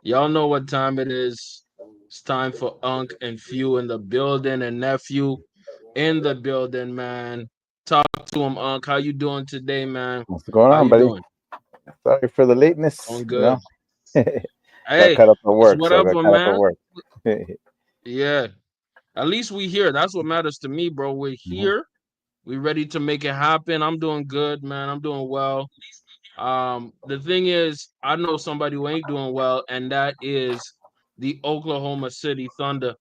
Y'all know what time it is. It's time for Unc and Phew in the building and nephew in the building, man. Talk to him, Unc. How you doing today, man? What's going How on, you buddy? doing? Sorry for the lateness. Doing good. Got Hey, caught up at it's work, so I got whatever, caught up at man. work. Yeah. At least we here. That's what matters to me, bro. We're Mhm. here. We ready to make it happen. I'm doing good, man. I'm doing well. The thing is, I know somebody who ain't doing well, and that is the Oklahoma City Thunder.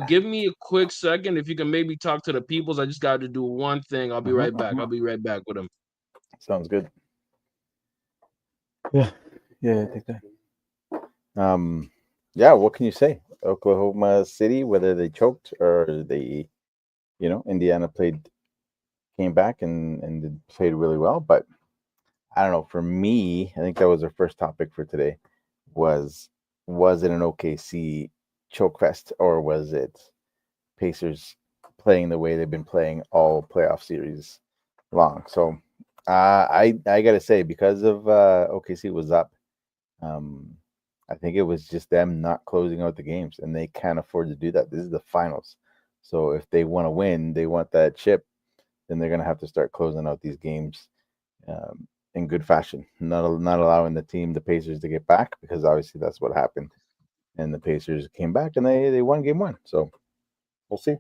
Give me a quick second if you can maybe talk to the peoples. I just got to do one thing. I'll be Mhm, right back. mhm. I'll be right back with them. Sounds good. Yeah, yeah, I think that. Um, yeah. What can you say? Oklahoma City, whether they choked or Indiana came back and played really well. But I don't know. For me, I think that was our first topic for today. Was was it an OKC choke fest or was it Pacers playing the way they've been playing all playoff series long? So I gotta say, because of OKC was up, um, I think it was just them not closing out the games, and they can't afford to do that. This is the finals, so if they want to win, they want that chip, then they're gonna have to start closing out these games in good fashion, not allowing the Pacers to get back, because obviously that's what happened, and the Pacers came back and they won game one. So we'll see.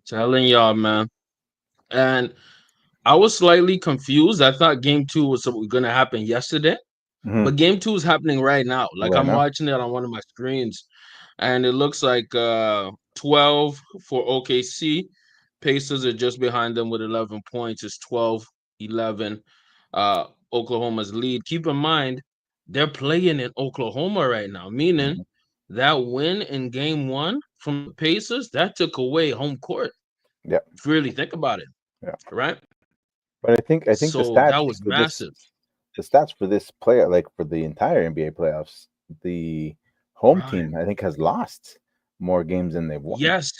Telling y'all, man. And I was slightly confused. I thought game two was going to happen yesterday, Hmm. but game two is happening right now. Like Right I'm now. watching it on one of my screens, and it looks like 12 for OKC. Pacers are just behind them with 11 points. It's 12-11. Oklahoma's lead. Keep in mind, they're playing in Oklahoma right now, meaning Mhm. that win in game one from the Pacers, that took away home court. Yeah, If you really think about it, yeah. right? But I think So that was for this massive. the stats for this player, like for the entire NBA playoffs, the home Right. team I think has lost more games than they've won. Yes.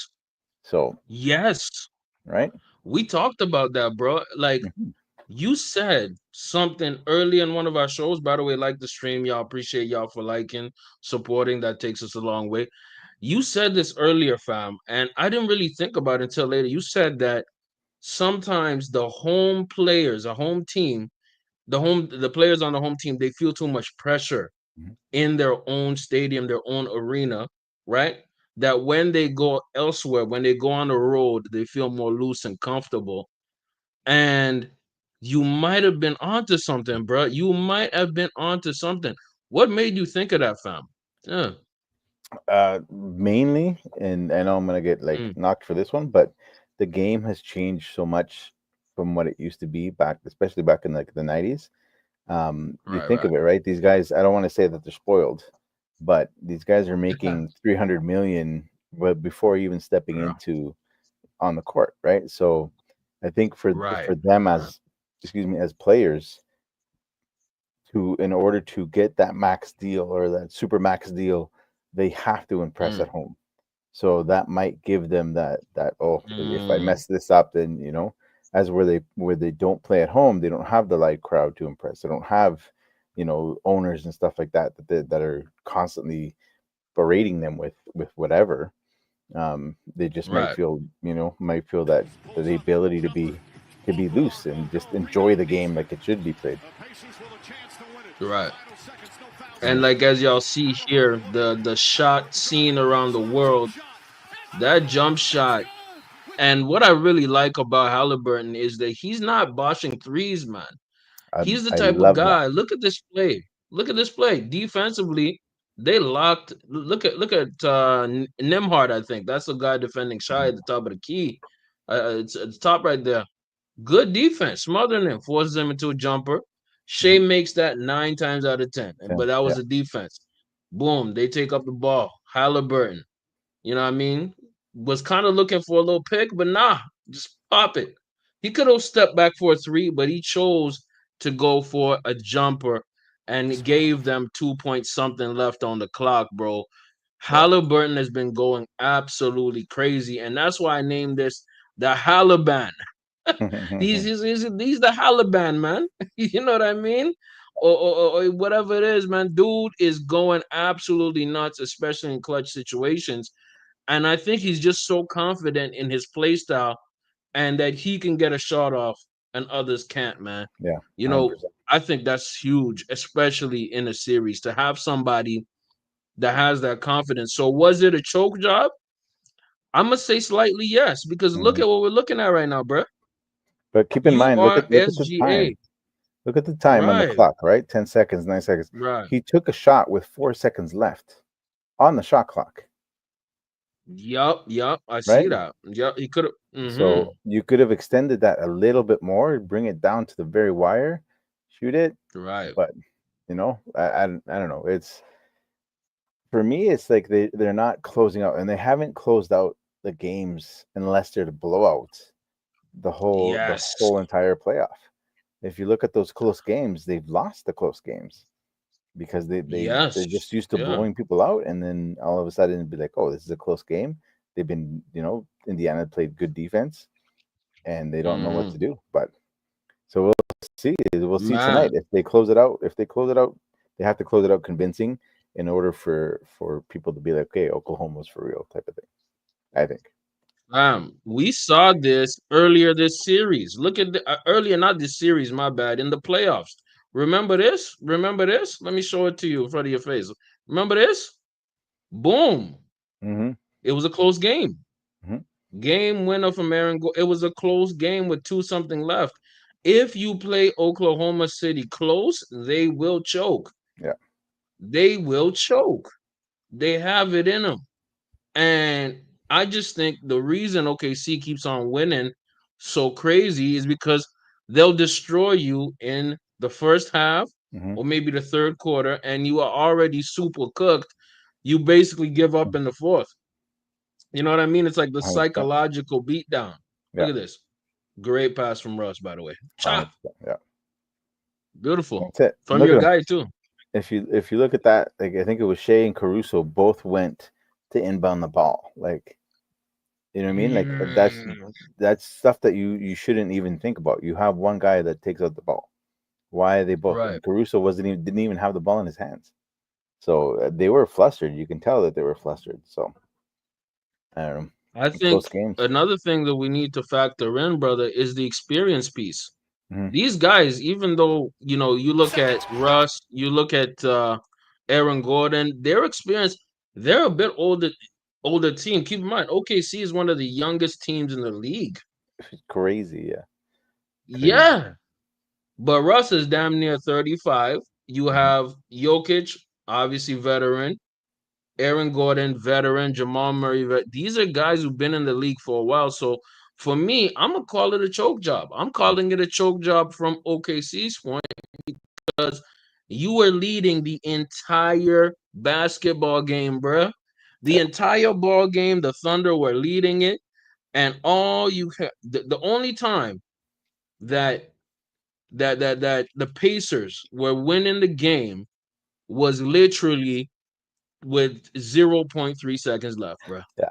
So Yes. right. We talked about that, bro. Like, Mhm. you said something early in one of our shows. By the way, like the stream, y'all. Appreciate y'all for liking, supporting. That takes us a long way. You said this earlier, fam, and I didn't really think about it until later. You said that sometimes the home players, a home team, the players on the home team, they feel too much pressure Mhm. in their own stadium, their own arena, right? That when they go elsewhere, when they go on the road, they feel more loose and comfortable. And you might have been onto something, bro. You might have been onto something. What made you think of that, fam? Yeah. Mainly, and I know I'm gonna get like Mm, knocked for this one, but the game has changed so much from what it used to be back, especially back in like the '90s. You right, think right. of it, right? These guys, I don't want to say that they're spoiled, but these guys are making 300 million before even stepping Yeah. into on the court, right? So I think Right. for them Right. as, excuse me, as players, to in order to get that max deal or that super max deal, they have to impress Mm, at home. So that might give them that, oh, if I mm, mess this up, then as where they don't play at home, they don't have the light crowd to impress. They don't have owners and stuff like that that are constantly berating them with whatever. They just right. might feel that the ability to be loose and just enjoy the game like it should be played. Right. And Mhm. like as y'all see here, the shot seen around the world, that jump shot. And what I really like about Halliburton is that he's not boshing threes, man. I He's the I type of love that. guy. Look at this play. Look at this play. Defensively, they locked. Look at Nimhard. I think that's the guy defending Shy at the top of the key. It's at the top right there. Good defense, smothering him, forces him into a jumper. Shea Mhm. makes that 9 times out of 10, but that was Yeah. the defense. Boom, they take up the ball. Halliburton, you know what I mean? Was kind of looking for a little pick, but nah, just pop it. He could have stepped back for a three, but he chose to go for a jumper and gave them 2 point something left on the clock, bro. Yeah. Halliburton has been going absolutely crazy, and that's why I named this the HALIBAN. He's the HALIBAN, man. You know what I mean? or whatever it is, man. Dude is going absolutely nuts, especially in clutch situations. And I think he's just so confident in his play style and that he can get a shot off and others can't, man. Yeah, You know, 100%. I think that's huge, especially in a series, to have somebody that has that confidence. So was it a choke job? I'm gonna say slightly yes, because look Hmm. at what we're looking at right now, bro. But keep in You mind, are look at the SGA. time. Look at the time on the Right, clock, right? 10 seconds, 9 seconds. right. He took a shot with 4 seconds left on the shot clock, Yup. I see right? that. Yup, he could have. Mm-hmm. So you could have extended that a little bit more, bring it down to the very wire, shoot it. Right. But I don't know. It's for me, it's like they're not closing out, and they haven't closed out the games unless they're the blowouts. The Yes. whole entire playoff. If you look at those close games, they've lost the close games because they're Yes. just used to Yeah. blowing people out, and then all of a sudden it'd be like, oh, this is a close game. They've been, Indiana played good defense, and they don't know what Mm-hmm. to do. But so we'll see tonight Man. if they close it out. If they close it out, they have to close it out convincing in order for people to be like, okay, Oklahoma's for real type of thing. I think. We saw this earlier this series. Look at the earlier, not this series, my bad, in the playoffs. Remember this? Remember this? Let me show it to you in front of your face. Remember this? Boom. Mm-hmm. It was a close game. Hmm. Game winner from Aaron. It was a close game with two something left. If you play Oklahoma City close, they will choke. Yeah. They will choke. They have it in them. And I just think the reason OKC keeps on winning so crazy is because they'll destroy you in the first half Mm-hmm. or maybe the third quarter, and you are already super cooked. You basically give up in the fourth. You know what I mean? It's like the 100%. psychological beatdown. Yeah. Look at this. Great pass from Russ, by the way. Chop. 100%. Yeah. Beautiful. That's it. From Look your at them. guy, too. If you look at that, like I think it was Shea and Caruso both went to inbound the ball. Like, you know what I mean? Like Mm, that's stuff that you shouldn't even think about. You have one guy that takes out the ball. Why are they both? right. And Caruso didn't even have the ball in his hands, so they were flustered. You can tell that they were flustered. So I don't know. I In think close games. another thing that we need to factor in, brother, is the experience piece. Hmm. These guys, even though you look at Russ, you look at Aaron Gordon, their experience, they're a bit older team. Keep in mind, OKC is one of the youngest teams in the league. Crazy, yeah, crazy. Yeah, but Russ is damn near 35. You Hmm. have Jokic, obviously veteran. Aaron Gordon, veteran, Jamal Murray. These are guys who've been in the league for a while. So for me, I'm gonna call it a choke job. I'm calling it a choke job from OKC's point because you were leading the entire basketball game, bruh. The Yeah, entire ball game, the Thunder were leading it, and all you the only time that that the Pacers were winning the game was literally with 0.3 seconds left, bro. yeah,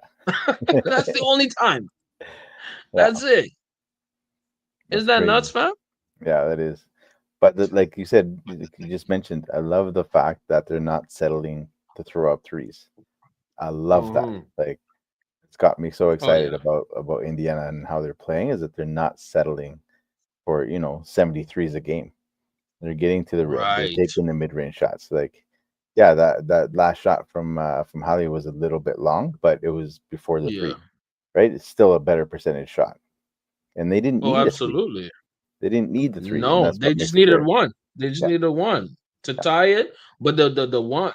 That's the only time. yeah. That's it. Is That's that crazy. nuts, fam? Yeah, that is. But like you said, you just mentioned, I love the fact that they're not settling to throw up threes. I love that. Mm-hmm. Like it's got me so Oh excited yeah. about Indiana and how they're playing is that they're not settling for 73s a game. They're getting to the rim. They're Right. taking the mid range shots. Like, yeah, that last shot from Hali was a little bit long, but it was before the Yeah. three, right? It's still a better percentage shot, and they didn't Oh, need a three. absolutely. They didn't need the three, and No, that's they what just makes it needed great. one. They just Yeah, needed one to yeah, tie it. But the one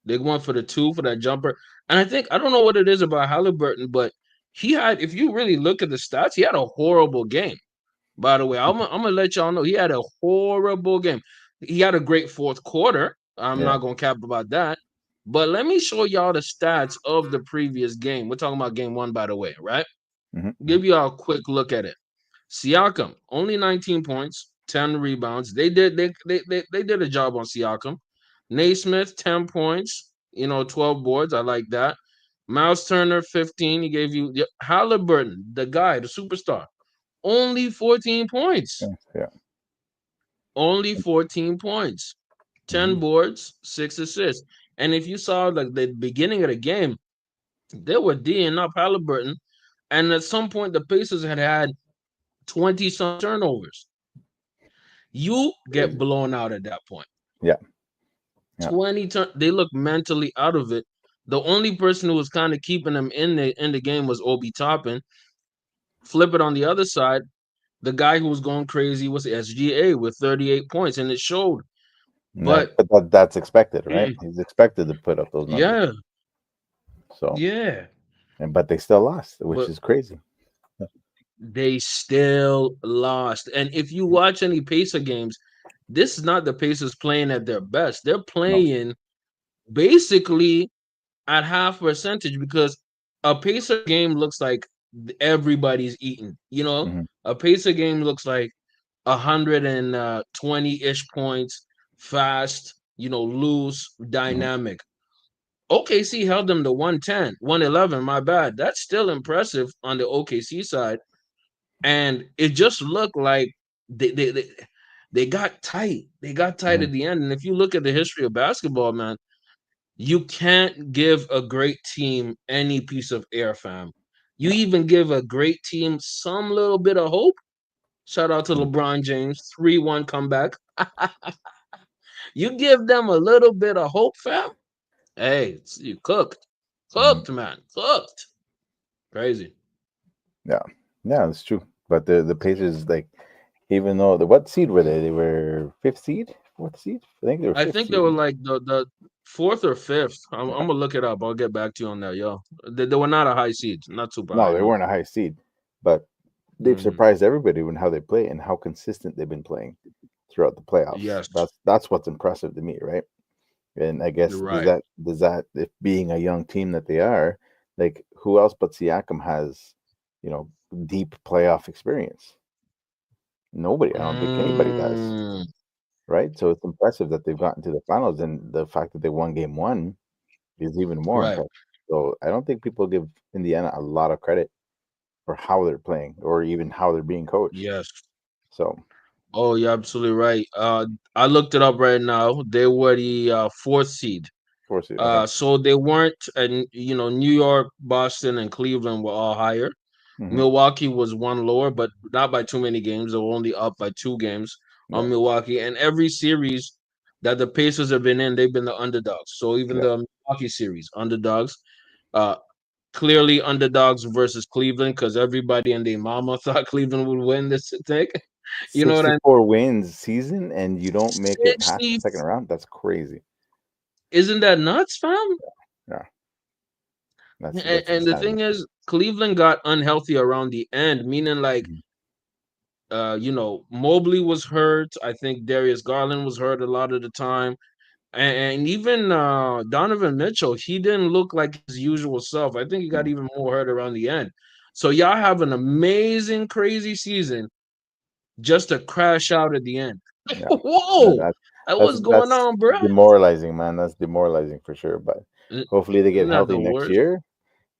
they went for the two for that jumper. And I think I don't know what it is about Halliburton, but he had if you really look at the stats, he had a horrible game. By the way, I'm gonna let y'all know he had a horrible game. He had a great fourth quarter. I'm yeah. not gonna cap about that. But let me show y'all the stats of the previous game. We're talking about game one, by the way, right? Hmm. Give y'all a quick look at it. Siakam, only 19 points, 10 rebounds. They did a job on Siakam. Naismith, 10 points, 12 boards. I like that. Miles Turner, 15. He gave you Halliburton, the guy, the superstar, only 14 points. Yeah, yeah. only 14 points, 10 Hmm. boards, 6 assists. And if you saw like the beginning of the game, they were D'ing up Halliburton, and at some point the Pacers had 20 some turnovers. You get Crazy. blown out at that point. Yeah, yeah. 20 they look mentally out of it. The only person who was kind of keeping them in the game was Obi Toppin. Flip it on the other side, the guy who was going crazy was SGA with 38 points, and it showed. Yeah, But but that's expected, right? He's expected to put up those numbers. yeah, So, yeah. and but they still lost, which But is crazy. they still lost. And if you watch any Pacer games, this is not the Pacers playing at their best. They're No. playing basically at half percentage because a Pacer game looks like everybody's eating. Hmm. A Pacer game looks like 120-ish points, fast, loose, Hmm. dynamic. OKC held them to 110, 111, my bad. That's still impressive on the OKC side. And it just looked like they they, they, they got tight. They got tight Hmm. at the end. And if you look at the history of basketball, man, you can't give a great team any piece of air, fam. You No. even give a great team some little bit of hope. Shout out to Mm. LeBron James, 3-1 comeback. You give them a little bit of hope, fam. Hey, you cooked. Mhm. Cooked, man. Cooked. Crazy. Yeah, yeah, it's true. But the Pacers, like, even though the what seed were they? They were fifth seed, fourth seed. I think they were I fifth think they seed. were like the fourth or fifth. I'm Yeah. gonna look it up. I'll get back to you on that, yo. They were not a high seed, not super No, high, they no. weren't a high seed, but they've Hmm. surprised everybody with how they play and how consistent they've been playing throughout the playoffs. Yes, That's what's impressive to me, right? And I you're guess right. does that if being a young team that they are, like who else but Siakam has, you know, deep playoff experience? Nobody. I don't think anybody does, Mm, right? So it's impressive that they've gotten to the finals, and the fact that they won game one is even more right. impressive. So I don't think people give Indiana a lot of credit for how they're playing or even how they're being coached. Yes. So, Oh, you're absolutely right. I looked it up right now. They were the fourth seed. of course, okay. So they weren't, and New York, Boston, and Cleveland were all higher. Hmm. Milwaukee was one lower, but not by too many games. They were only up by 2 games Yeah. on Milwaukee. And every series that the Pacers have been in, they've been the underdogs. So even Yeah. the Milwaukee series, underdogs. Uh, Clearly underdogs versus Cleveland because everybody and their mama thought Cleveland would win this thing. You know what I mean? 64 wins season and you don't make it past the 60. second round. That's crazy. Isn't that nuts, fam? Yeah. And, That's and the insanity. thing is, Cleveland got unhealthy around the end, meaning like Mhm. Mobley was hurt. I think Darius Garland was hurt a lot of the time. And even Donovan Mitchell, he didn't look like his usual self. I think he got No. even more hurt around the end. So y'all have an amazing, crazy season just to crash out at the end. Yeah. That, Whoa! that What's going that's on, bro? demoralizing, man. That's demoralizing for sure. But hopefully they get Isn't that healthy the next worst? year.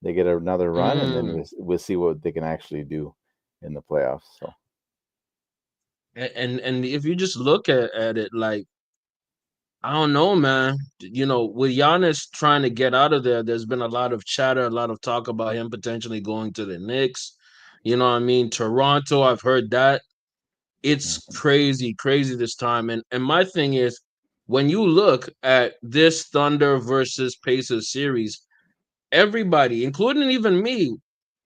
They get another run, and then Mm. we'll see what they can actually do in the playoffs. So, And if you just look at it, like I don't know, man. With Giannis trying to get out of there, there's been a lot of chatter, a lot of talk about him potentially going to the Knicks. You know what I mean? Toronto, I've heard that. It's mhm. crazy, crazy this time. And my thing is, when you look at this Thunder versus Pacers series, everybody, including even me,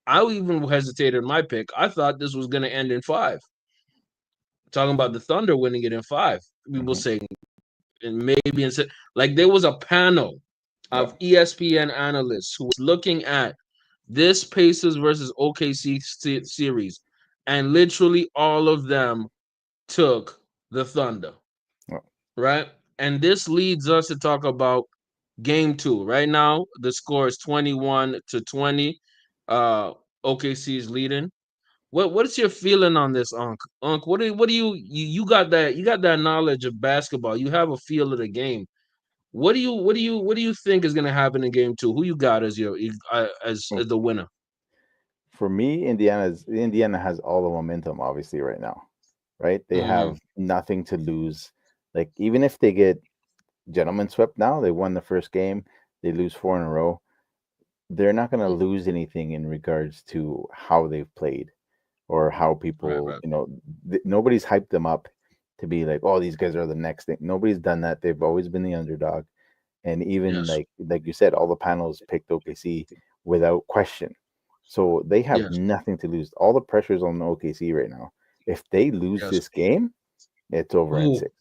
I even hesitated in my pick. I thought this was going to end in five. Talking about the Thunder winning it in five. People Mhm. saying, and maybe, like there was a panel Yeah. of ESPN analysts who was looking at this Pacers versus OKC series, and literally all of them took the Thunder, Yeah. right? And this leads us to talk about game two. Right now, the score is 21-20. Uh, OKC is leading. What's your feeling on this, Unc? Unc, what do you got that knowledge of basketball? You have a feel of the game. What do you think is gonna happen in game two? Who you got as your as Well, the winner? for me, Indiana has all the momentum, obviously, right now, right? They Mm, have nothing to lose. Like even if they get gentlemen swept now, they won the first game, they lose four in a row. They're not going to mm, lose anything in regards to how they've played or how right, people, right. nobody's hyped them up to be like, oh, these guys are the next thing. Nobody's done that. They've always been the underdog. And even Yes, like you said, all the panels picked OKC without question. So they have yes, nothing to lose. All the pressure's on OKC right now. If they lose yes. this game, it's over in Ooh. six.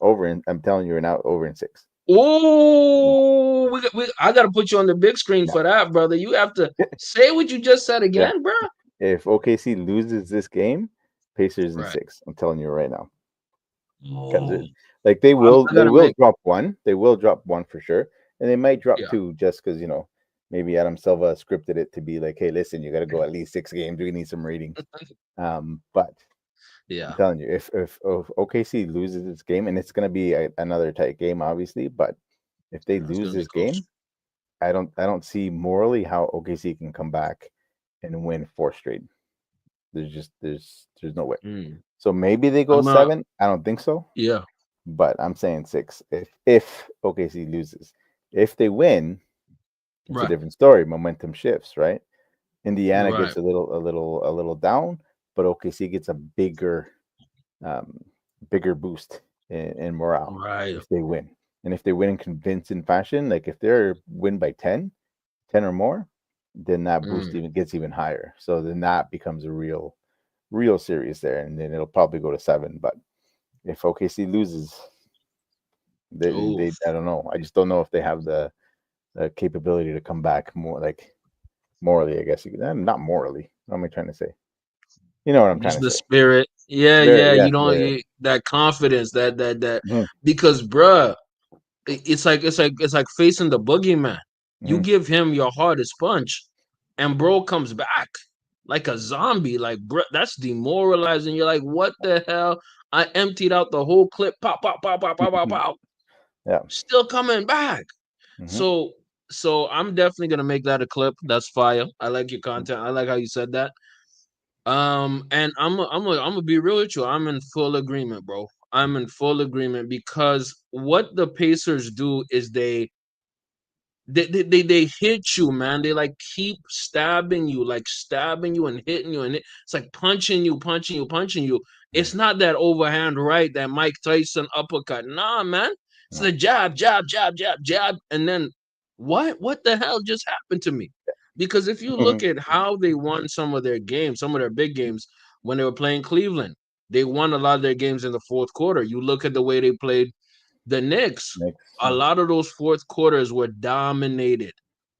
Over in I'm telling you right now, over in six. Yeah, Ooh, I got to put you on the big screen yeah, for that, brother. You have to say what you just said yeah. again, bro. If OKC loses this game, Pacers in Right. six. I'm telling you right now. Because Oh, like I they got to will make, drop one. They will drop one for sure, and they might drop yeah. two just because maybe Adam Silva scripted it to be like, hey, listen, you got to go at least 6 games. We need some ratings. But I'm Yeah. telling you, if OKC loses this game, and it's going to be another tight game, obviously, but if they It's lose going to be this close. game, I don't see morally how OKC can come back and win four straight. There's no way. Mm. So maybe they go I'm seven. I don't think so, yeah. but I'm saying six. If OKC loses, if they win, it's a Right. different story. Momentum shifts, right? Indiana Right. gets a little down, but OKC gets a um, bigger boost in morale Right. if they win. And if they win in convincing fashion, like if they're win by 10 or more, then that boost Mm. even gets even higher. So then that becomes a real series there, and then it'll probably go to seven. But if OKC loses, Oh, I don't know. I just don't know if they have the capability to come back more like morally. I guess not morally. What am I trying to say? You know what I'm trying just to the say. spirit. Yeah, Spirit, yeah. yes, You don't there. you, that confidence, that Hmm. because, bruh, it's like facing the boogeyman. You Hmm. give him your hardest punch, and bro comes back like a zombie. Like, bro, that's demoralizing. You're like, what the hell? I emptied out the whole clip. Pop, pop, pop, pop, pop, pop, pop. Yeah. Still coming back. Hmm. So, so I'm definitely gonna make that a clip. That's fire. I like your content. I like how you said that. And I'm gonna be real with you. I'm in full agreement, bro. I'm in full agreement because what the Pacers do is they hit you, man. They like keep stabbing you and hitting you, and it's like punching you, punching you, punching you. It's not that overhand right, that Mike Tyson uppercut. Nah, man. It's No. the jab, jab, jab, jab, jab, and then what? What the hell just happened to me? Because if you look at how they won some of their games, some of their big games when they were playing Cleveland, they won a lot of their games in the fourth quarter. You look at the way they played the Knicks, Next. a Yeah. lot of those fourth quarters were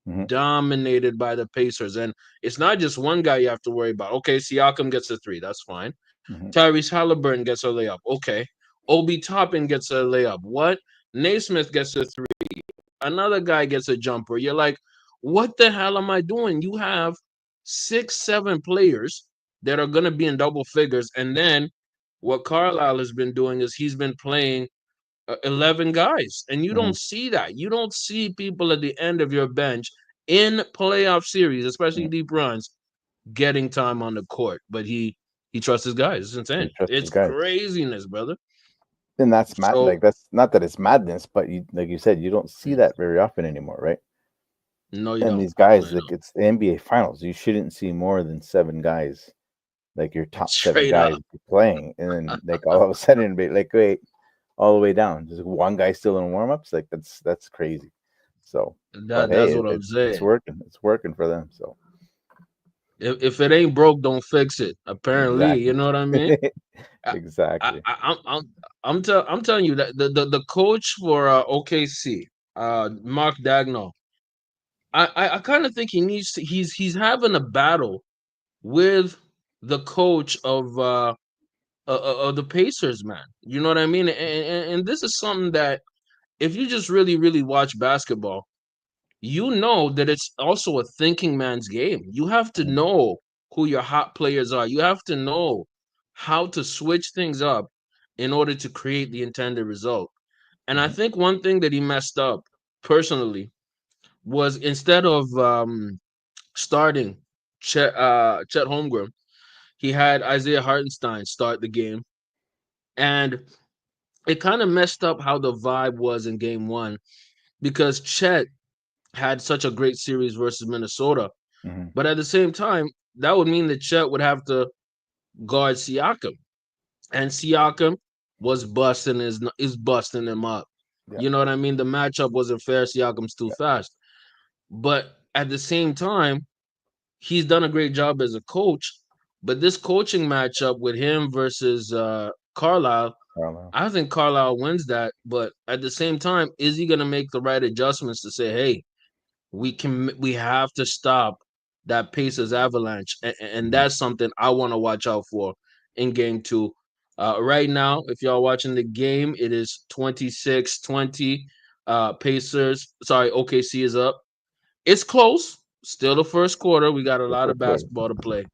Hmm. dominated by the Pacers. And it's not just one guy you have to worry about. Okay, Siakam gets a three. That's fine. Hmm. Tyrese Halliburton gets a layup. Okay. Obi Toppin gets a layup. What? Naismith gets a three. Another guy gets a jumper. You're like, what the hell am I doing? You have 6, 7 players that are going to be in double figures. And then what Carlisle has been doing is he's been playing 11 guys, and you Hmm. don't see that. You don't see people at the end of your bench in playoff series, especially Hmm. deep runs, getting time on the court. But he trusts his guys. It's insane. He trusts his It's guys. craziness, brother. And that's mad. So Like that's not that it's madness, but like you said, you don't see mm, that very often anymore, right? no, you And don't. these No, guys, you like don't. it's the NBA Finals, you shouldn't see more than seven guys, like your top seven Straight up. guys playing, and then like all of a sudden, be like wait, all the way down, just one guy still in warm-ups, like that's crazy. So, but hey, That's what I'm it's saying. working. It's working for them. So If it ain't broke, don't fix it. Apparently, you exactly, know what I mean. I, I, exactly. I I'm telling you that the coach for OKC, Mark Dagnall, I kind of think he needs to. He's having a battle with the coach of the Pacers, man. You know what I mean? And this is something that if you just really watch basketball, you know that it's also a thinking man's game. You have to Mhm, know who your hot players are. You have to know how to switch things up in order to create the intended result. And I mhm, think one thing that he messed up personally was instead of starting Chet Holmgren, he had Isaiah Hartenstein start the game. And it kind of messed up how the vibe was in game one because Chet had such a great series versus Minnesota. Hmm. But at the same time, that would mean that Chet would have to guard Siakam. And Siakam was busting his is busting him up. Yeah, You know what I mean? The matchup wasn't fair. Siakam's too yeah, fast. But at the same time, he's done a great job as a coach. But this coaching matchup with him versus Carlisle, Carlisle. I think Carlisle wins that. But at the same time, is he going to make the right adjustments to say, "Hey, we have to stop that Pacers avalanche," and Hmm. that's something I want to watch out for in game two. Right now, if y'all watching the game, it is 26-20. Pacers, sorry, OKC is up. It's close. Still the first quarter. We got a The lot of first quarter. basketball to play.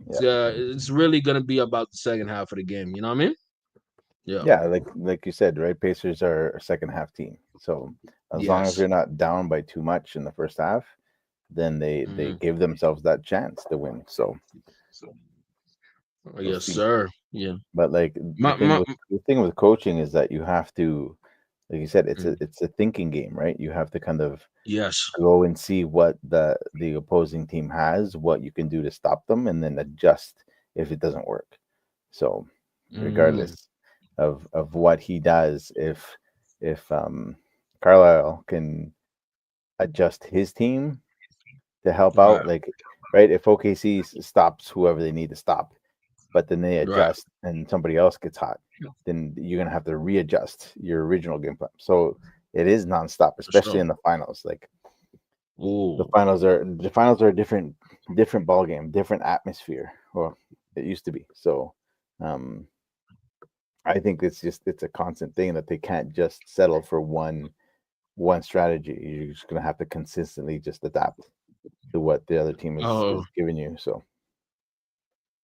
Yeah, It's really gonna be about the second half of the game. You know what I mean? Yeah. yeah, like you said, right? Pacers are a second half team, so as long as Yes. they're not down by too much in the first half, then they Hmm. give themselves that chance to win. So we'll Yes, see. sir. Yeah. But like My, my, the thing with coaching is that you have to, like you said, mm, it's a thinking game, right? You have to kind of yes. go and see what the opposing team has, what you can do to stop them, and then adjust if it doesn't work. So Hmm. regardless of what he does, if Carlisle can adjust his team to help out, Right. like right, if OKC stops whoever they need to stop, but then they Right. adjust and somebody else gets hot, then you're gonna have to readjust your original game plan. So it is nonstop, For especially sure. in the finals. Like Ooh. the finals are a different ball game, different atmosphere. Well, it used to be. So um I think it's a constant thing that they can't just settle for one strategy. You're just gonna have to consistently just adapt to what the other team Oh, is giving you. So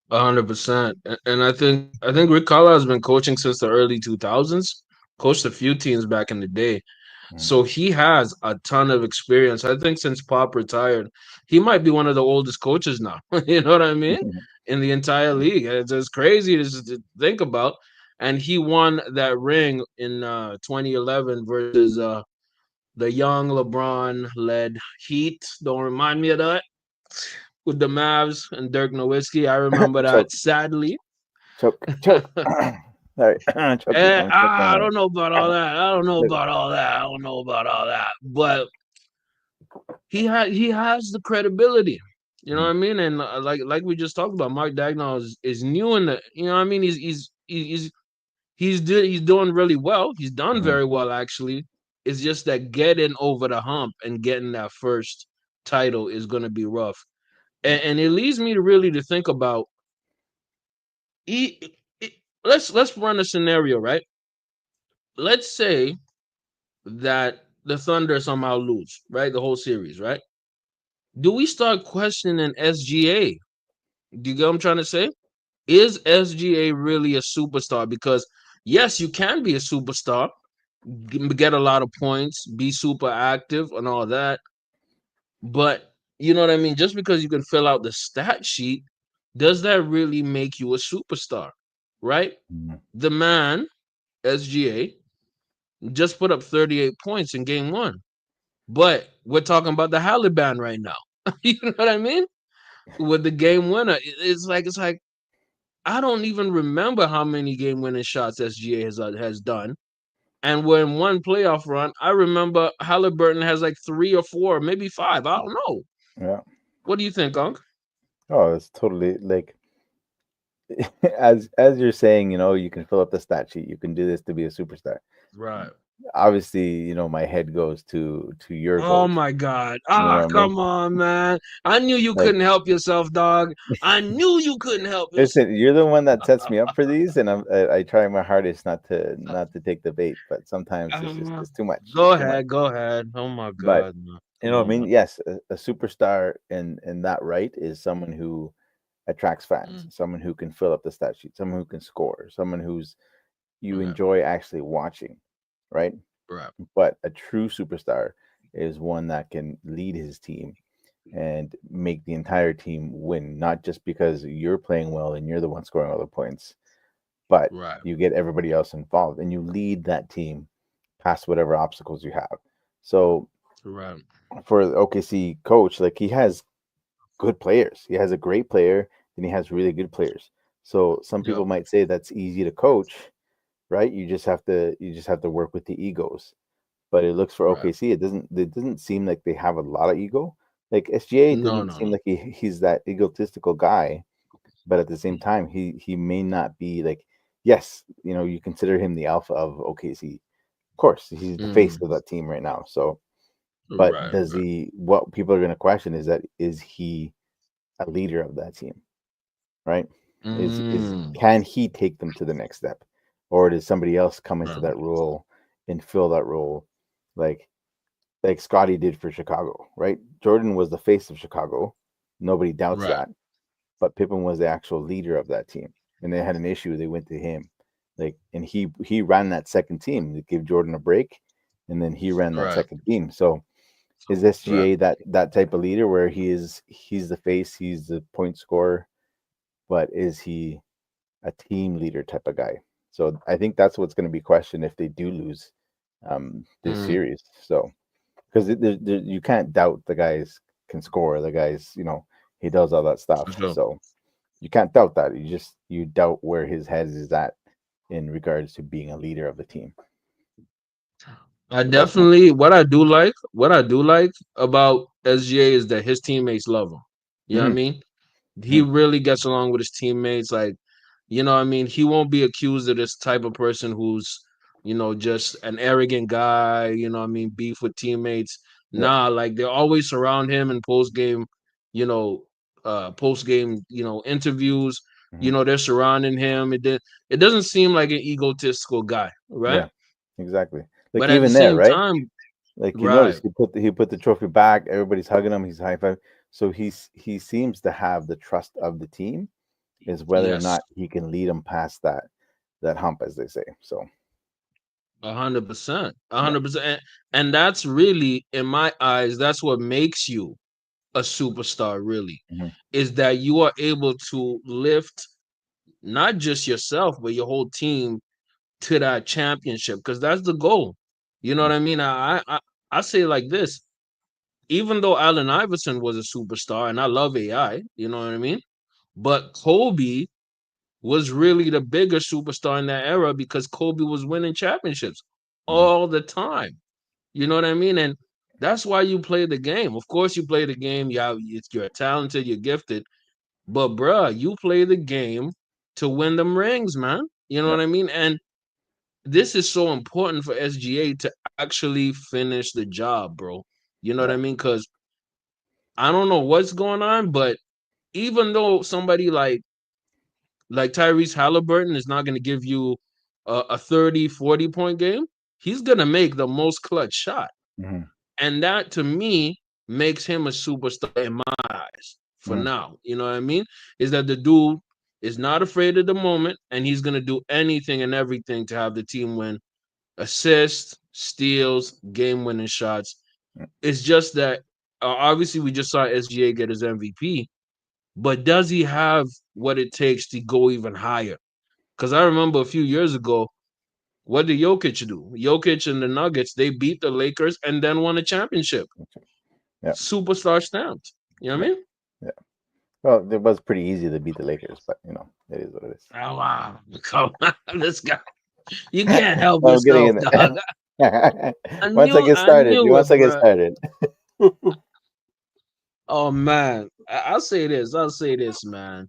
100%. And I think Rick Carlisle has been coaching since the early 2000s. Coached a few teams back in the day. mm. So he has a ton of experience. I think since Pop retired, he might be one of the oldest coaches now. You know what I mean? In the entire league. It's just crazy to think about. And he won that ring in 2011 versus the young LeBron led Heat. Don't remind me of that. With the Mavs and Dirk Nowitzki. I remember choke, that sadly. choke. Sorry, choking. I'm choking on I my don't know about all that. I don't know sugar. about all that. I don't know about all that. But he has the credibility. You know what Mhm, I mean? And like we just talked about, Mark Dagnall is new in the. You know what I mean? He's doing really well. He's done mhm, very well actually. It's just that getting over the hump and getting that first title is going to be rough. yeah. And it leads me to really to think about. E- let's run a scenario, right? Let's say that the Thunder somehow lose, right? The whole series, right? Do we start questioning SGA? Do you get what I'm trying to say? Is SGA really a superstar? Because yes, you can be a superstar, get a lot of points, be super active and all that. But you know what I mean? Just because you can fill out the stat sheet, does that really make you a superstar? Right? Mhm. The man, SGA, just put up 38 points in game one. But we're talking about the HALIBAN right now. You know what I mean? With the game winner. It's like I don't even remember how many game winning shots SGA has done. And when one playoff run, I remember Halliburton has like three or four, maybe five. I don't know. Yeah. What do you think, Unc? Oh, it's totally like as you're saying, you can fill up the stat sheet. You can do this to be a superstar. Right. Obviously, my head goes to your Oh goat. my God. You know what I mean? Come on, man. I knew you Like, couldn't help yourself, dog. I knew you couldn't help yourself. listen, you're the one that sets me up for these, and I try my hardest not to take the bait, but sometimes Uh, it's too much. Go It's too much. ahead. Go ahead. Oh my But God. No. you Come know what I on. mean? Yes, a superstar in that right is someone who attracts fans, Mm. someone who can fill up the stat sheet, someone who can score, someone who's you Right. enjoy actually watching, right? Right. But a true superstar is one that can lead his team and make the entire team win, not just because you're playing well and you're the one scoring all the points, but Right. you get everybody else involved and you lead that team past whatever obstacles you have. So Right. for the OKC coach, like he has good players. He has a great player, and he has really good players. So some Yep. people might say that's easy to coach, right? You just have to work with the egos. But it looks for Right. OKC, it doesn't seem like they have a lot of ego. Like SGA No, doesn't no, seem no. like he's that egotistical guy, but at the same time, he may not be like, yes, you consider him the alpha of OKC. Of course, he's the face Mm, of that team right now. So, but right. does Right. he? What people are going to question is he a leader of that team, right? Is Mm, can he take them to the next step, or does somebody else come into right. that role and fill that role, like like Scotty did for Chicago, right? Jordan was the face of Chicago, nobody doubts Right. that, but Pippen was the actual leader of that team, and they had an issue, they went to him, like, and he ran that second team to give Jordan a break, and then he ran that Right. second team. So is Right. SGA that type of leader where he's the face, he's the point scorer, but is he a team leader type of guy? So I think that's what's going to be questioned if they do lose this Mm, series. So because you can't doubt the guys can score, the guys, he does all that for stuff. sure. So you can't doubt that. You doubt where his head is at in regards to being a leader of the team. I So that's my. definitely what I do like about SGA is that his teammates love him. You know what I Hmm. mean? He Hmm. really gets along with his teammates. Like, you know what I mean? He won't be accused of this type of person who's, just an arrogant guy, you know what I mean, beef with teammates. Yeah. Nah, like they always surround him in you know, post game, interviews. Hmm. They're surrounding him. It doesn't seem like an egotistical guy, right? Yeah. Exactly. Like But at the even there, same right? time, Like you notice right. he put the trophy back. Everybody's hugging him. He's high five. So he seems to have the trust of the team. Is whether or Yes. not he can lead them past that hump, as they say. So 100%. yeah. 100%. And that's really, in my eyes, that's what makes you a superstar, really, Hmm. is that you are able to lift not just yourself, but your whole team to that championship. Because that's the goal. You know what I mean? I say it like this. Even though Allen Iverson was a superstar, and I love AI, you know what I mean? But Kobe was really the bigger superstar in that era because Kobe was winning championships Hmm. all the time. You know what I mean? And that's why you play the game. Of course, you play the game. You're talented, you're gifted, but bruh, you play the game to win them rings, man. You know Yeah. what I mean? And this is so important for SGA to actually finish the job, bro. You know what I Yeah. mean? Because I don't know what's going on, but even though somebody like Tyrese Halliburton is not going to give you a 30, 40 point game, he's going to make the most clutch shot. Hmm. And that to me makes him a superstar in my eyes for Hmm. now. You know what I mean? Is that the dude is not afraid of the moment and he's going to do anything and everything to have the team win assists, steals, game winning shots. It's just that obviously we just saw SGA get his MVP, but does he have what it takes to go even higher? Because I remember a few years ago, what did Jokic do? Jokic and the Nuggets, they beat the Lakers and then won a championship. Yeah. Superstar stamped. You know what Yeah. I mean? Yeah. Well, it was pretty easy to beat the Lakers, but it is what it is. Oh wow. Come on, this guy. You can't help I'm getting yourself, in dog. there. I Once I knew get I started, knew it, once I get bro. started. Oh man. I'll say this. I'll say this, man.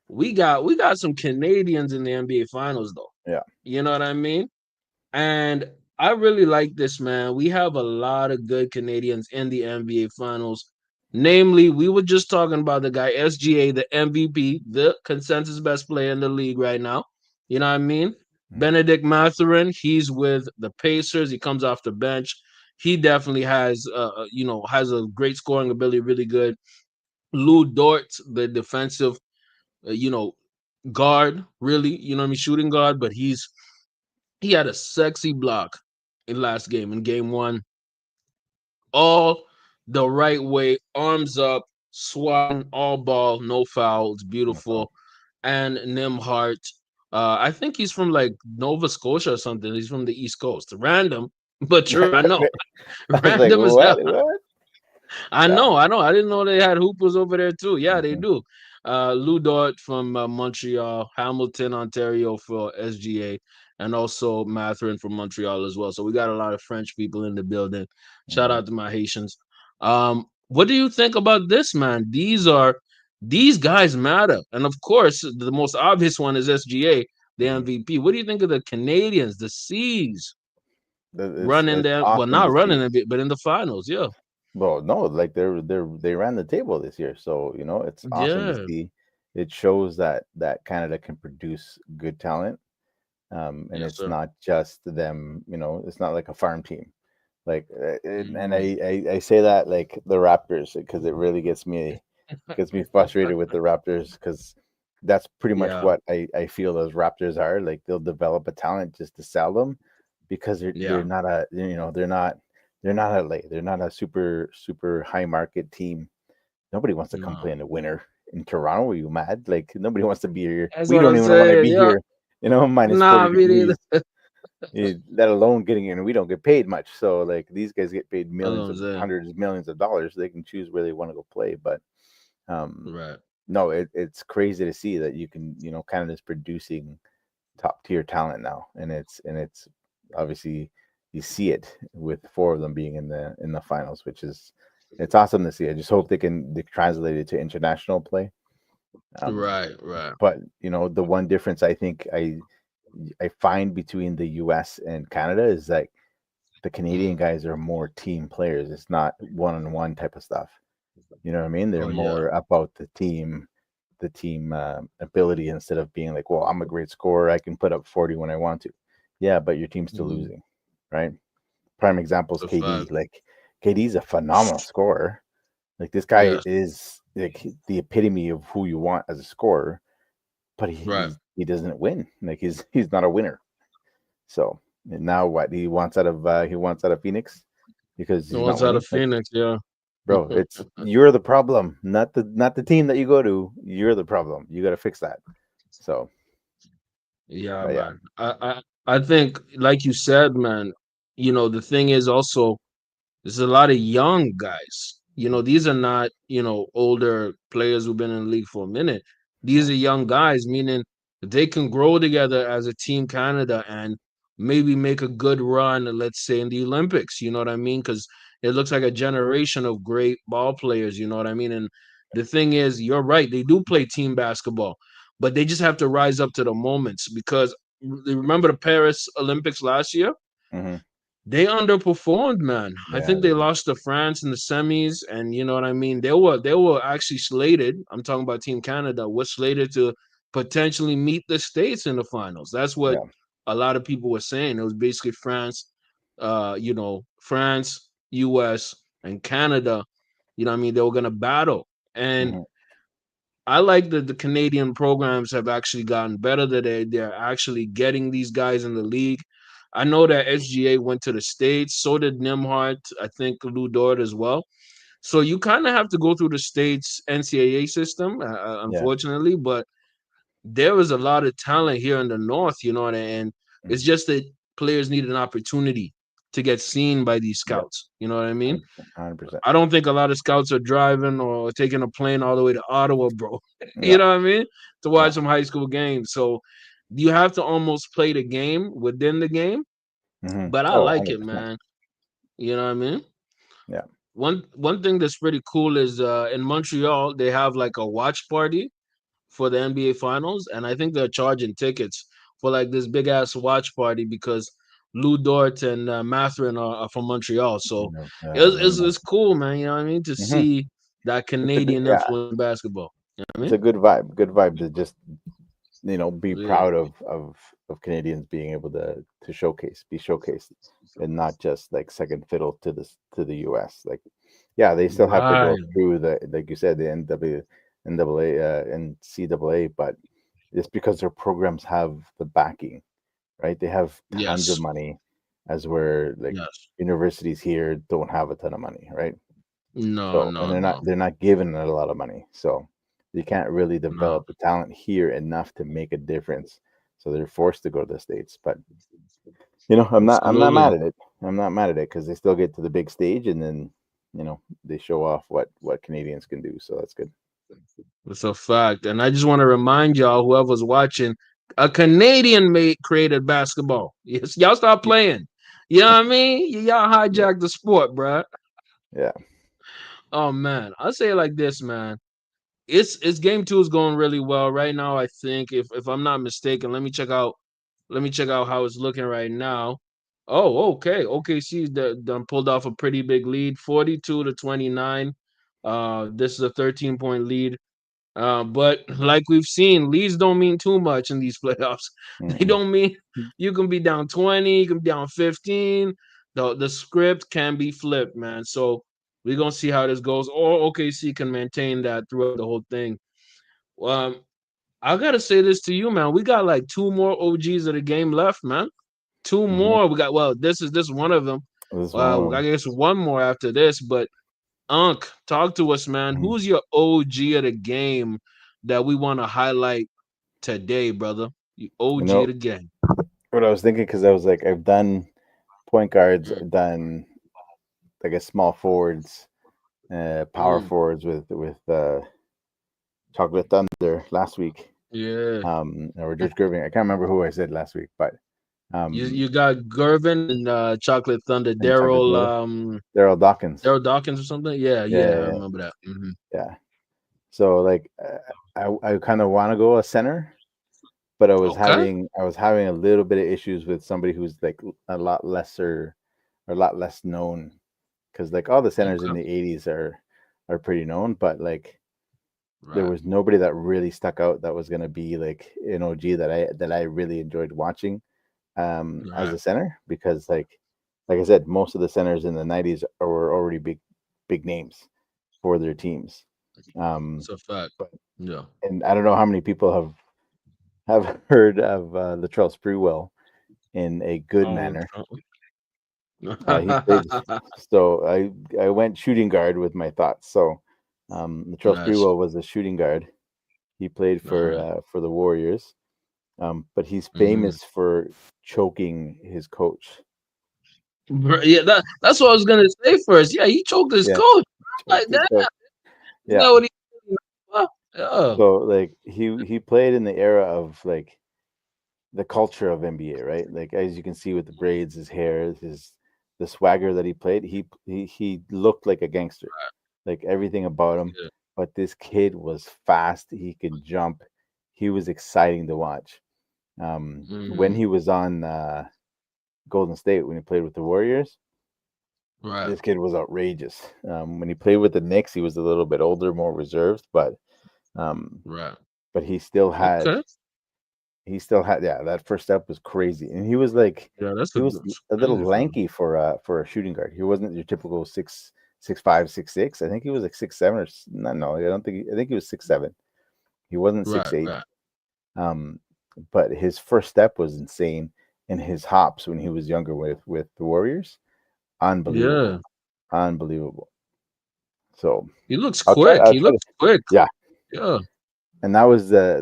We got some Canadians in the NBA finals though. Yeah. You know what I mean? And I really like this, man. We have a lot of good Canadians in the NBA Finals. Namely, we were just talking about the guy SGA, the MVP, the consensus best player in the league right now. You know what I mean? Mhm. Benedict Mathurin, he's with the Pacers. He comes off the bench. He definitely has a great scoring ability, really good. Lou Dort, the defensive, uh, you know, guard, really, you know what I mean, shooting guard, but he had a sexy block in last game, in game one, all the right way, arms up, swatting, all ball, no foul. It's No problem. beautiful. And Nimhart. I think he's from like Nova Scotia or something. He's from the East Coast. Random, but true. I know. I was like, Random as hell. what? What? I Yeah. know, I know. I didn't know they had hoopers over there too. Yeah, they Mhm. do. Lou Dort from Montreal, Hamilton, Ontario for SGA, and also Matherin from Montreal as well. So we got a lot of French people in the building. Shout Mhm. out to my Haitians. What do you think about this, man? These guys matter, and of course, the most obvious one is SGA, the Mhm. MVP. What do you think of the Canadians, the Seas, running It's there? Well, awesome not to running see. a bit, but in the finals, yeah, Well, no, like they ran the table this year, so it's awesome to yeah, see. It shows that Canada can produce good talent, and yes, it's sir. not just them. It's not like a farm team. Like, and Mhm. I say that like the Raptors because it really gets me frustrated with the Raptors because that's pretty much Yeah, what I feel those Raptors are. Like they'll develop a talent just to sell them because they're yeah, not they're not LA. They're not a super high market team. Nobody wants to come no. play in the winter in Toronto. Are you mad? Like nobody wants to be here. That's We what don't I'm even want to saying. be Yeah, here. Minus nah, 40 me neither. degrees. Let alone getting in. We don't get paid much. So like these guys get paid That's what millions I'm of saying. hundreds of millions of dollars. They can choose where they want to go play. But um, Right, no, it's crazy to see that you can, Canada's producing top tier talent now, and it's obviously you see it with four of them being in the finals, which is it's awesome to see. I just hope they translate it to international play. Um, right. but the one difference I think I find between the U.S. and Canada is that the Canadian Mhm. guys are more team players. It's not one on one type of stuff. You know what I mean? They're Oh yeah. more about the team ability instead of being like, well, I'm a great scorer. I can put up 40 when I want to. Yeah, but your team's still Mhm. losing, right? Prime example is The KD. fact. Like KD's a phenomenal scorer. Like this guy Yes. is like the epitome of who you want as a scorer, but Right. he doesn't win. Like he's not a winner. So and now what he wants out of Phoenix because The he's not ones out winning. of Like Phoenix. Yeah. bro, you're the problem, not the team that you go to. You're the problem. You got to fix that. So, Yeah, but yeah, man. I think, like you said, man. The thing is also there's a lot of young guys. These are not, older players who've been in the league for a minute. These no, are young guys, meaning they can grow together as a team Canada and maybe make a good run, let's say in the Olympics. You know what I mean? Because it looks like a generation of great ball players. You know what I mean? And the thing is, you're right. They do play team basketball, but they just have to rise up to the moments because remember the Paris Olympics last year? hmm They underperformed, man. I yeah, think they they did. lost to France in the semis, and you know what I mean. They were actually slated. I'm talking about Team Canada was slated to potentially meet the States in the finals. That's what Yeah, a lot of people were saying. It was basically France, France, U.S. and Canada. You know what I mean? They were gonna battle, and hmm I like that the Canadian programs have actually gotten better. That they're actually getting these guys in the league. I know that SGA went to the States. So did Nimhart. I think Lou Dort as well. So you kind of have to go through the States NCAA system, yeah, unfortunately. But there is a lot of talent here in the North, and it's hmm just that players need an opportunity to get seen by these yeah, scouts. You know what I mean? 100%, 100%. I don't think a lot of scouts are driving or taking a plane all the way to Ottawa, bro. You No, know what I mean? To watch no, some high school games. So you have to almost play the game within the game. But I Oh, like it, 100%. man. You know what I mean? Yeah, One thing that's pretty cool is in Montreal they have like a watch party for the NBA finals, and I think they're charging tickets for like this big ass watch party because Lou Dort and Matherin are from Montreal. So no, it's, no. it's cool, man. You know what I mean? To hmm see that It's a good, Canadian yeah, influence in basketball. You know what I it's mean? a good vibe to just be Yeah. proud of Canadians being able to be showcased, and not just like second fiddle to the U.S. Like, yeah, they still have to go Right. through the like you said the NCAA, but it's because their programs have the backing, right? They have tons of Yes. money, as where like Yes. universities here don't have a ton of money, right? No. So, and No. they're not No. they're not given a lot of money, so you can't really No. develop the talent here enough to make a difference. so they're forced to go to the states. But I'm not Absolutely. mad at it. I'm not mad at it because they still get to the big stage, and then they show off what Canadians can do. So that's good. It's a fact. And I just want to remind y'all, whoever's watching, a Canadian made created basketball. Yes, y'all stop Yeah, playing. You know what I mean? Y'all yeah, hijacked the sport, bruh. yeah. Oh man. I'll say it like this, man. It's game two is going really well right now. I think if I'm not mistaken, let me check out how it's looking right now. Oh, okay. OKC's done pulled off a pretty big lead, 42-29. This is a 13-point lead. But like we've seen, leads don't mean too much in these playoffs. They Mm-mm. don't mean you can be down 20, you can be down 15. The script can be flipped, man. So we're gonna see how this goes. Or OKC can maintain that throughout the whole thing. Um, I gotta say this to you, man. We got like two more OGs of the game left, man. Two Hmm. more. We got this one of them. This is one of I them. guess one more after this, but Unc, talk to us, man. Mhm. Who's your OG of the game that we want to highlight today, brother? You You OG of know the game. what I was thinking because I was like, I've done point guards, Mm, I've done like a small forwards, power mm, forwards with Chocolate Thunder last week. yeah. Or George Gerving. I can't remember who I said last week, but You um, you got Gervin and Chocolate Thunder, and Chocolate Daryl Thunder, Daryl Dawkins. Daryl Dawkins or something. Yeah, Yeah, yeah, I yeah, yeah. remember that. Yeah. So like, I kind of want to go a center, but Okay. I was having a little bit of issues with somebody who's like a lot lesser or a lot less known because like all the centers in Okay. the '80s are pretty known, but like there Right. was nobody that really stuck out that was gonna be like an OG that I really enjoyed watching as Right. a center because like I said, most of the centers in the '90s were already big names for their teams. Um, It's a fact. but Yeah. and I don't know how many people have heard of Latrell Sprewell in a good Oh, manner. He played, so I went shooting guard with my thoughts. So Latrell nice. Sprewell was a shooting guard. He played All right. for the Warriors, but he's Mm-hmm. famous for choking his coach. Yeah, that's what I was gonna say first. Yeah, he choked his Yeah, coach. Like choked his that. coach. Is Yeah. that what he? Yeah. So like he played in the era of like the culture of NBA, right? Like as you can see with the braids, his hair, his the swagger that he played, he looked like a gangster, like everything about him. Yeah. But this kid was fast. He could jump. He was exciting to watch. When Mm, he was on Golden State, when he played with the Warriors, right. this kid was outrageous. When he played with the Knicks, he was a little bit older, more reserved, um, Right. but Okay. he still had yeah, that first step was crazy. And he was like Yeah, he was that's a little crazy for him. lanky for a shooting guard. He wasn't your typical 6'5", 6'6". I think he was like 6'7" no, I don't think I think he was 6'7". He wasn't Right. 6'8". Right. Um, but his first step was insane and his hops when he was younger with the Warriors, Yeah. unbelievable. Unbelievable. So He looks quick. I'll He try to looks quick. yeah. Yeah. And that was I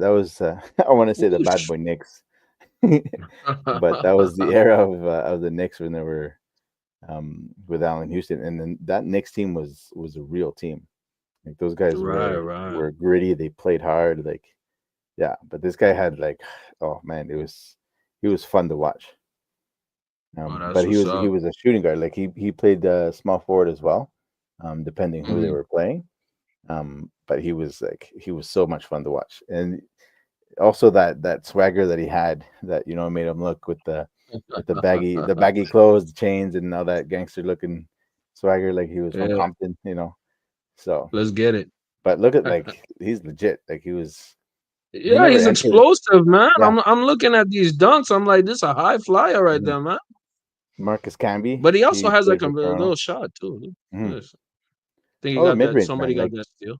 want to say the bad Whoosh. boy Knicks. But that was the era of the Knicks when they were with Allen Houston, and then that Knicks team was a real team. Like those guys Right. Right. were gritty. They played hard. Like yeah, but this guy had like oh man, he was fun to watch. Oh, But that's what's he up. was a shooting guard. Like he played small forward as well, depending who they Hmm. were playing. But he was so much fun to watch, and also that swagger that he had that made him look with the baggy clothes, the chains, and all that gangster looking swagger like he was from Yeah. Compton. So, Let's get it. but look at like he's legit. Like he Yeah, never he's entered. explosive, man. Yeah, I'm looking at these dunks. I'm like, this a high flyer right mhm. there, man. Marcus Camby, But he also he has like played a for Toronto. little shot too. Mhm. Yes. Think he Oh, got mid that. range Somebody man. got that steal.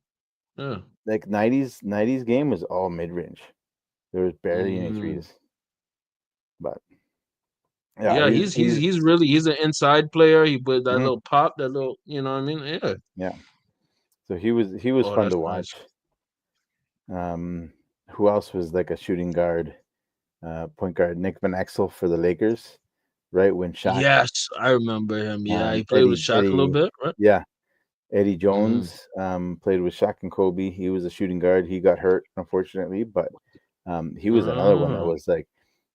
Yeah. Like '90s game was all mid range. There was barely any Mm. threes, but yeah, Yeah, he's an inside player. He put that mhm, little pop, that little, you know what I mean? Yeah. yeah. So he was Oh, fun that's to nice. watch. Um, who else was like a shooting guard? point guard Nick Van Exel for the Lakers, right when Shaq, Yes, I remember him. Yeah, he played with Shaq a little bit, right? Yeah, Eddie Hmm. Jones played with Shaq and Kobe. He was a shooting guard. He got hurt, unfortunately, but he was another one that Oh, was like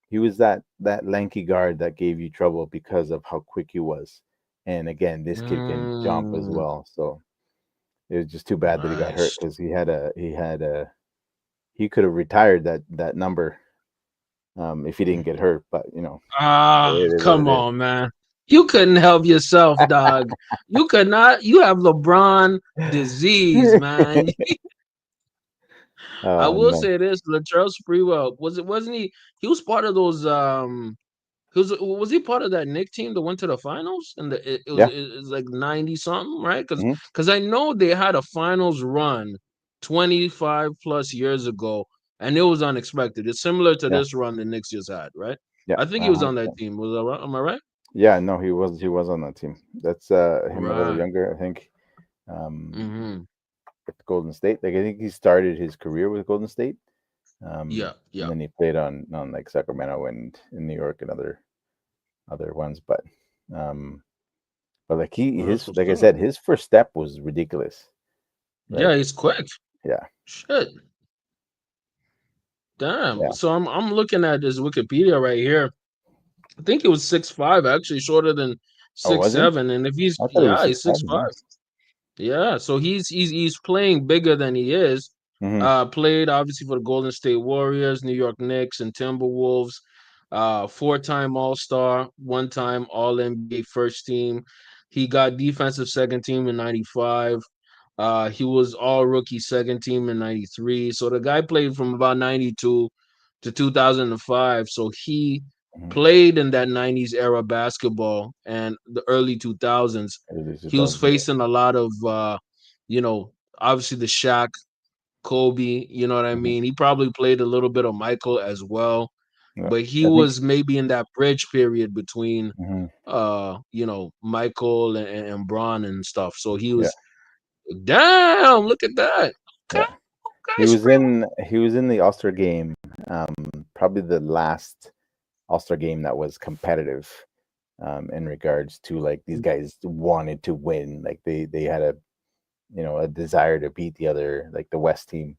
he was that lanky guard that gave you trouble because of how quick he was. And again, this kid can jump as mm, well. So it was just too bad that he got hurt nice. because he could have retired that number if he didn't get hurt. But Ah, it is what come it is. on, man. You couldn't help yourself, dog. You could not. You have LeBron disease, man. I Oh will no. say this: Latrell Sprewell wasn't he? He was part of those. Was he part of that Nick team that went to the finals? And Yeah. it was like 90 something, right? Hmm. Because I know they had a finals run 25 plus years ago, and it was unexpected. It's similar to Yeah. this run the Knicks just had, right? Yeah. I think he was on that 100%. team. Was that right? Am I right? Yeah. No, he was on that team. That's him a little Right. younger, I think. Um, Mm-hmm. with Golden State. Like I think he started his career with Golden State. Yeah. And Yeah. then he played on like Sacramento and in New York and other ones. Um, but like Well, that's his what's like I up. said, his first step was ridiculous. Yeah, Like he's quick. yeah, Shit. Damn. yeah. So I'm looking at this Wikipedia right here. I think it was 6'5", actually shorter than Oh, six was he? seven. And if he's I thought he was yeah, six he's five. 6'5". Nice. Yeah, so he's playing bigger than he is. Hmm. Played obviously for the Golden State Warriors, New York Knicks, and Timberwolves. Four-time All-Star, one-time All-NBA first team. He got defensive second team in '95. He was all rookie second team in '93. So the guy played from about '92 to 2005. So he Hmm. played in that '90s era basketball and the early 2000s. Early He was 2000s. Yeah. facing a lot of, you know, obviously the Shaq, Kobe. You know what I Hmm. mean? He probably played a little bit of Michael as well, Yeah. but he I think. was maybe in that bridge period between, Hmm. Michael and Braun and stuff. So he Yeah. was damn. Look at that. Okay, Yeah. okay, Spree. He was in the All Star game. Probably the last All Star game that was competitive. In regards to like these guys wanted to win, like they had a desire to beat the other, like the West team.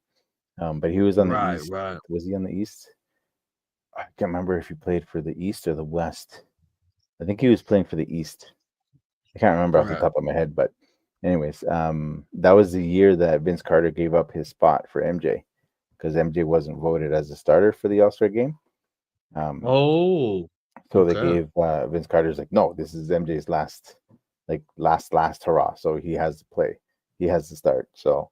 But he was on the Right, East. right. Was he on the East? I can't remember if he played for the East or the West. I think he was playing for the East. I can't remember off the Right. top of my head, but anyways, that was the year that Vince Carter gave up his spot for MJ because MJ wasn't voted as a starter for the All Star game. Um, Oh, so they okay. gave Vince Carter's like, no, this is MJ's last, like last hurrah. So he has to play. He has to start. So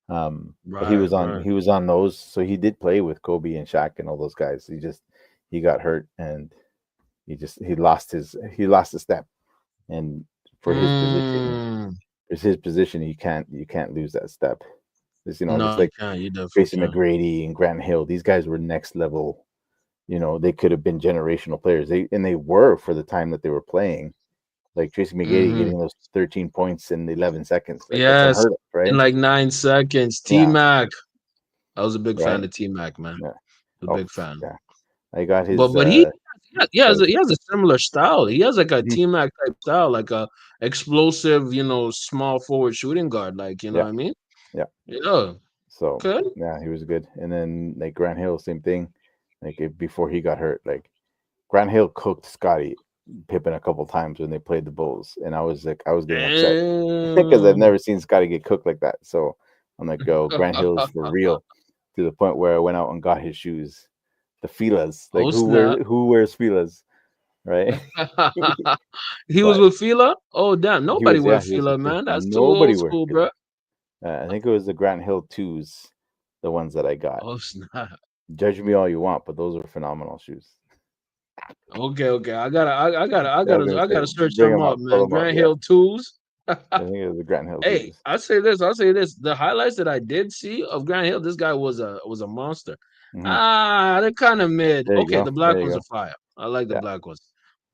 but he Right, was on right. he was on those, so he did play with Kobe and Shaq and all those guys. He got hurt and he lost a step. And for his position, Mm. you can't lose that step. It's, No, just you like can't. You definitely Tracy can't. McGrady and Grant Hill, these guys were next level. They could have been generational players. They were for the time that they were playing. Like Tracy McGrady Hmm. getting those 13 points in 11 seconds, like that's Yes, unheard of, in right? like 9 seconds. T Yeah, Mac. I was a big fan right. of T Mac, man. Yeah. A Oh, big fan. yeah. I got But his he has a similar style. He has like a mhm, T Mac type style, like a explosive, small forward shooting guard. Like you know yeah, what I mean? yeah. Yeah. So Okay. yeah, he was good. And then like Grant Hill, same thing. Like before he got hurt, like Grant Hill cooked Scotty Pippen a couple times when they played the Bulls, and I was getting upset because I've Damn. never seen Scotty get cooked like that. So I'm like, yo, Grant Hill's for real. To the point where I went out and got his shoes, the Filas. Like Oh snap. who wears Filas, right? He was But with Fila? Oh damn. he Nobody was, yeah, with he was Fila, with Fila. man. That's too Nobody old wears school, Fila. bro. I think it was the Grant Hill twos, the ones that I got. Oh snap. Judge me all you want, but those are phenomenal shoes. Okay, okay. Yeah, I was gonna I say, gotta search bring them them up, up, pull man. them up. Grant Yeah, Hill twos. I think it was the Grant Hill Hey, twos. I'll say this. The highlights that I did see of Grant Hill, this guy was a monster. Hmm. Ah, they're kind of mid. There you Okay, go. the black There you ones are go. fire. I like the Yeah, black ones.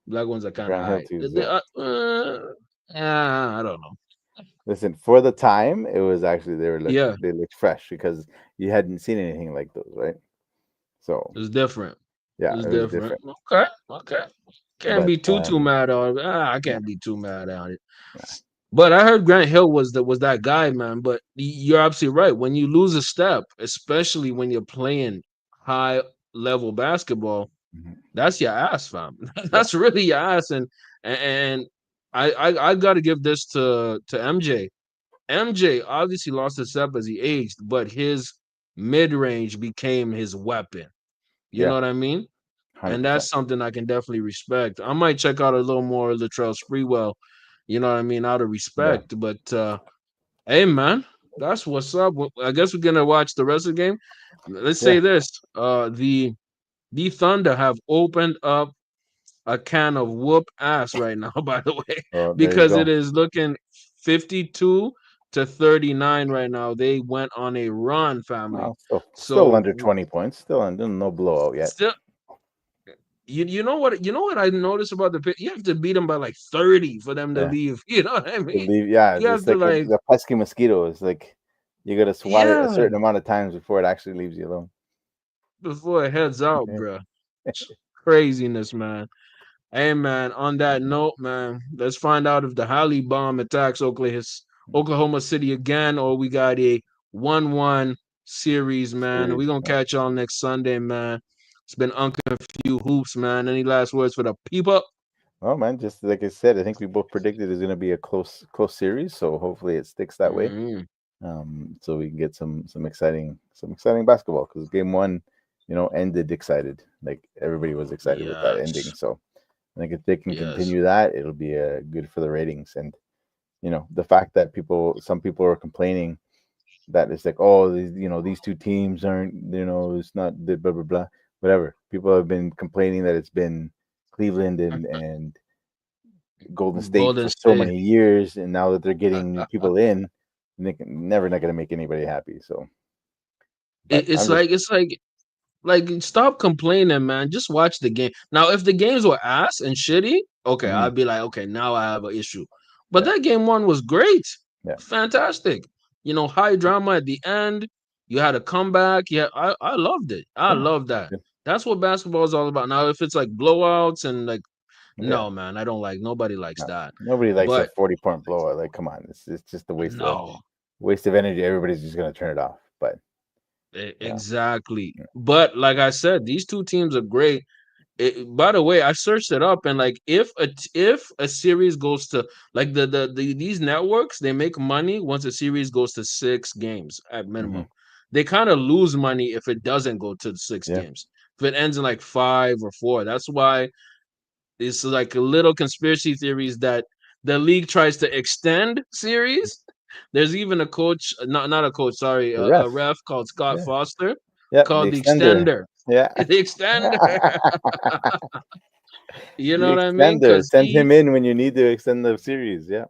Black ones are kind of Grant Hill high. twos. Yeah. I don't know. Listen, for the time, it was actually Yeah, they looked fresh because you hadn't seen anything like those, right? So it's different. Yeah, It's it was different. different. Okay, okay. Can't But be too mad on it. I nah, can't be too mad on it. nah. But I heard Grant Hill was that guy, man. But you're absolutely right. When you lose a step, especially when you're playing high level basketball, Mhm. that's your ass, fam. Yeah, That's really your ass. And I got to give this to MJ. MJ obviously lost a step as he aged, but his mid range became his weapon. You know yeah, what I mean? And that's 100%. something I can definitely respect. I might check out a little more of Latrell Sprewell, you know what I mean, out of Yeah, respect. But hey man, that's what's up. I guess we're gonna watch the rest of the game. Let's yeah. say this. The Thunder have opened up a can of whoop ass right now, by the way, Well, there you because it go. is looking 52-39 right now. They went on a run, family. Well, still So under 20 points. Still under no blowout yet. still, you know what I noticed about the pit. You have to beat them by like 30 for them to Yeah, leave. You know what I mean? believe. Yeah, You have it's to like like, the pesky mosquito. Is like you got to swat it a yeah, certain amount of times before it actually leaves you alone. before it heads out, bro. Craziness, man. Hey man, on that note, man, let's find out if the HALIBAN attacks Oklahoma City again, or we got a 1-1 series, man. We're Series. gonna catch y'all next Sunday, man. It's been Unc Phew Hoops, man. Any last words for the people? Well, man, just like I said, I think we both predicted it's going to be a close series. So hopefully it sticks that way. Mm, So we can get some exciting basketball because game one, ended excited. Like everybody was excited with that ending. yes, So I think if they can yes. continue that, it'll be good for the ratings. And the fact that some people are complaining that it's like, oh, these two teams aren't, it's not the blah blah blah, whatever. People have been complaining that it's been Cleveland and Golden State Golden for so State. many years, and now that they're getting new people in, never not going to make anybody happy. So, but It, it's I'm just like it's like stop complaining, man. Just watch the game. Now, if the games were ass and shitty, okay, mhm, I'd be like, okay, now I have an issue. But yeah, that game one was great, yeah, fantastic. High drama at the end. You had a comeback. Yeah, I loved it. I yeah, love that. That's what basketball is all about. Now, if it's like blowouts and like, yeah. no, man, I don't like. Nobody likes No, that. nobody likes a But 40-point blowout. Like, come on, it's just a no, waste of energy. Everybody's just going to turn it off. But yeah, exactly. yeah, But like I said, these two teams are great. By the way, I searched it up and like if a series goes to like these networks, they make money once a series goes to 6 games at hmm minimum. They kind of lose money if it doesn't go to 6 games. If it ends in like 5 or 4, that's why it's like a little conspiracy theories that the league tries to extend series. There's even a coach, not a coach, sorry, the a ref, ref called Scott yeah, Foster, yeah, the called the extender, extender. yeah. The extender. You know The what I mean? extender. Because Send he, him in when you need to extend the series. Yeah.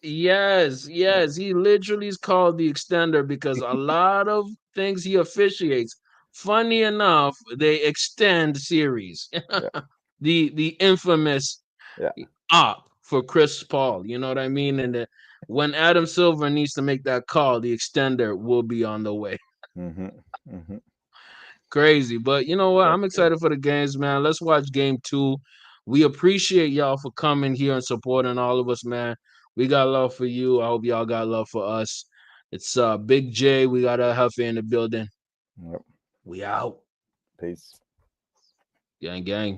yes, Yeah. yes, he literally is called the extender because a lot of things he officiates, funny enough, they extend series. Yeah. The infamous Yeah. op for Chris Paul. You know what I mean? And when Adam Silver needs to make that call, the extender will be on the way. hmm hmm Crazy. But you know what? That's I'm good. excited for the games, man. Let's watch game 2. We appreciate y'all for coming here and supporting all of us, man. We got love for you. I hope y'all got love for us. It's Big J. We got a Huffy in the building. Yep. We out. Peace. Gang gang.